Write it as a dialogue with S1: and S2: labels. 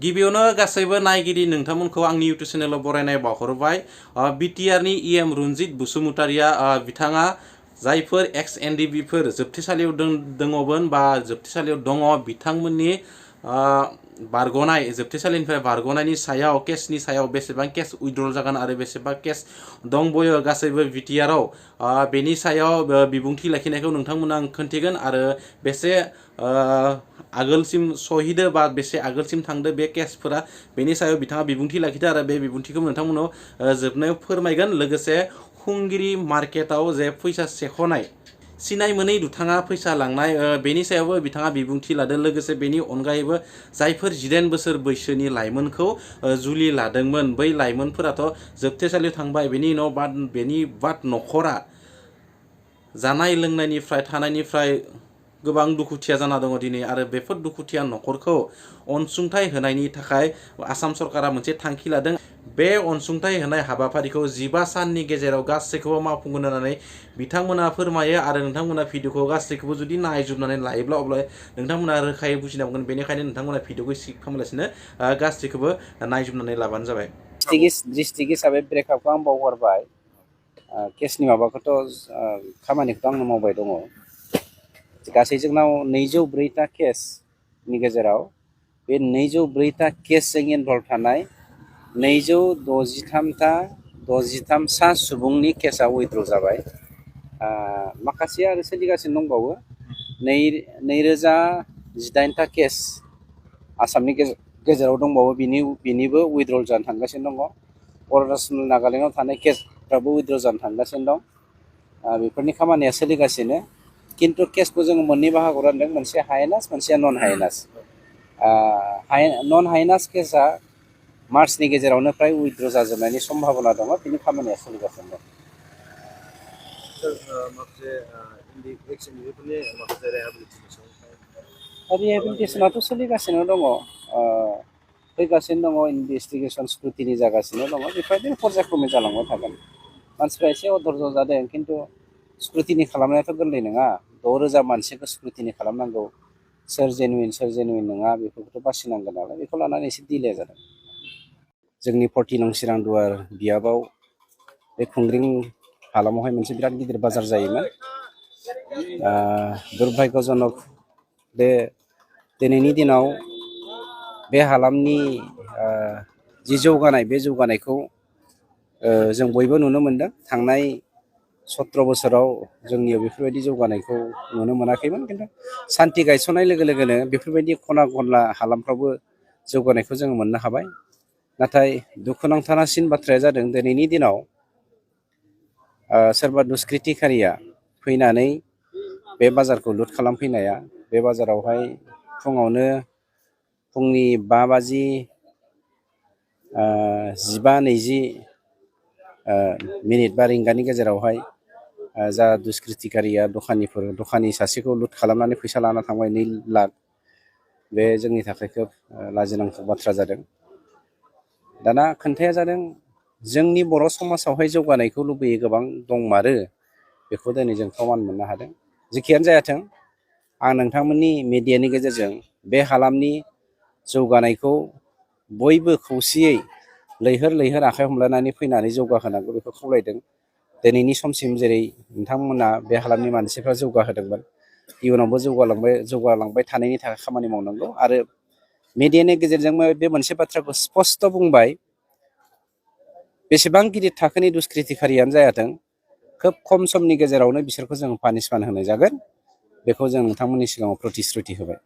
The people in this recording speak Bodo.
S1: गिबियावनो गासैबो नायगिरि नोंथांमोनखौ आंनि इउटुब चेनेलाव बरायनाय बावहरबाय। बिटिआरनि इएम रन्जित बसुमतारिया बिथाङा जायफोर एक्स एनडिबिफोर जोबथेसालियाव दङमोन बा जोबथेसालियाव दङ बिथांमोननि बारग'नाय जोबथेसालिनिफ्राय बारग'नायनि सायाव केसनि सायाव बेसेबां केस उइथड्रल जागोन आरो बेसेबां केस दंबयो गासैबो बिटिआरआव बेनि सायाव बिबुंथि लाखिनायखौ नोंथांमोना आं खोन्थिगोन आरो बेसे आगोलसिम सहिदो बा बेसे आगोलसिम थांदो बे केसफोरा बेनि सायाव बिथाङा बिबुंथि लाखिदो आरो बे बिबुंथिखौ नोंथांमोनाव जोबनायाव फोरमायगोन। लोगोसे हुंगिरि मार्केटाव जे फैसा सेख'नाय सिनाय मोनै दुथाङा फैसा लांनाय बेनि सायावबो बिथाङा बिबुंथि लादों। लोगोसे बेनि अनगायैबो जायफोर 19 बोसोर बैसोनि लाइमोनखौ जुलि लादोंमोन बै लाइमोनफोराथ' जोबथेसालियाव थांबाय बेनि उनाव बेनि बाद न'खरा जानाय लोंनायनिफ्राय थानायनिफ्राय गोबां दुखुथिया जाना दङ दिनै आरो बेफोर दुखुथिया न'खरखौ अनसुंथाइ होनायनि थाखाय आसाम सरकारा मोनसे थांखि लादों। बे अनसुंथाइ होनाय हाबाफारिखौ 15 साननि गेजेराव गासैखौबो मावफुंगोन होननानै बिथांमोना फोरमायो आरो नोंथांमोना भिडिअखौ गासैखौबो जुदि नायजोबनानै लायोब्ला अब्ला नोंथांमोना रोखायै बुजिना मोनगोन। बेनिखायनो नोंथांमोना भिडिअखौ स्किप खालामालासिनो गासैखौबो नायजोबनानै लाबानो जाबाय।
S2: डिस्ट्रिक्ट हिसाबै ब्रेकआपखौ आं बावगारबाय। केसनि माबाखौथ' खामानिखौथ' आंनो मावबाय दङ। गासै जोंनाव 204टा केसनि गेजेराव बे 204टा केसजों इनभल्भ थानाय 263 सा सुबुंनि केसा उइथड्र जाबाय। माखासे आरो सोलिगासिनो दंबावो। 2018टा केस आसामनि गेजेराव दंबावो बिनिबो उइथड्रल जानो थांगासिनो दङ। अरुणाचल नागालेण्डआव थानाय केसफ्राबो उइथड्र जानो थांगासिनो दं। बेफोरनि खामानिया सोलिगासिनो। खिन्थु केसखौ जोङो मोननै बाहागोआव रानदों, मोनसे हायेनास मोनसेया नन हायेनास। नन हायेनास केसा मार्चनि गेजेरावनो फ्राय उइथड्र जाजोबनायनि सम्भाबना दङ। बिनि खामानिया सोलिगासिनो दं। रिहेबिलिटेसनाथ' सोलिगासिनो दङ, फैगासिनो दङ। इनभेस्टिगेसन स्क्रुटिनि जागासिनो दङ। बेफोरबायदिनो पर्यायक्रमै जालांबाय थागोन। मानसिफ्रा एसे अधर्ज जादों, खिन्थु स्क्रुटिनि खालामनायाथ' गोरलै नङा। 6,000 मानसिखौ स्क्रुटिनि खालामनांगौ। सोर जेनुइन नङा बेफोरखौथ' बासिनांगोन नालाय, बेखौ लानानै एसे डिले जादों। जोंनि 40 नं सिरांदुवार बियाबाव बे खुंग्रिं हालामावहाय मोनसे बिराद गिदिर बाजार जायोमोन। दुर्भाग्यजनक बे दिनैनि दिनाव बे हालामनि जि जौगानाय बे जौगानायखौ जों बयबो नुनो मोनदों। थांनाय 17 बोसोराव जोंनियाव बेफोरबायदि जौगानायखौ नुनो मोनाखैमोन। खिन्थु सान्थि गायसननाय लोगो लोगोनो बेफोरबायदि खना खनला हालामफ्रावबो जौगानायखौ जोङो मोननो हाबाय। नाथाय दुखुनांथावसिन बाथ्राया जादों दिनैनि दिनाव सोरबा दुष्कृतिकारिया फैनानै बे बाजारखौ लुट खालामफैनाया, बे बाजारावहाय फुंनि 5 बाजि 15-20 मिनिट बा रिंगानि गेजेरावहाय जा दुष्कृतिकारिया दखानि सासेखौ लुट खालामनानै फैसा लाना थांबाय 2 लाख। बे जोंनि थाखाय खोब लाजिनांथाव बाथ्रा जादों। दाना खोन्थाया जादों जोंनि बर' समाजावहाय जौगानायखौ लुबैयो गोबां दंमारो, बेखौ दिनै जों प्रमान मोननो हादों। जेखियानो जायाथों, आं नोंथांमोननि मिडियानि गेजेरजों बे हालामनि जौगानायखौ बयबो खौसेयै लैहोर आखाइ हमलायनानै फैनानै जौगाहोनांगौ बेखौ खावलायदों। दिनैनि समसिम जेरै नोंथांमोना बे हालामनि मानसिफ्रा जौगाहोदोंमोन, इयुनावबो जौगालांबाय थानायनि थाखाय खामानि मावनांगौ। आरो मिडियानि गेजेरजों बे मोनसे बाथ्राखौ स्पष्ट बुंबाय, बेसेबां गिदिर थाखोनि दुष्कृतिकारियानो जायाथों, खोब खम समनि गेजेरावनो बिसोरखौ जों पानिशमेन्ट होनाय जागोन। बेखौ जों नोंथांमोननि सिगाङाव प्रतिश्रुति होबाय।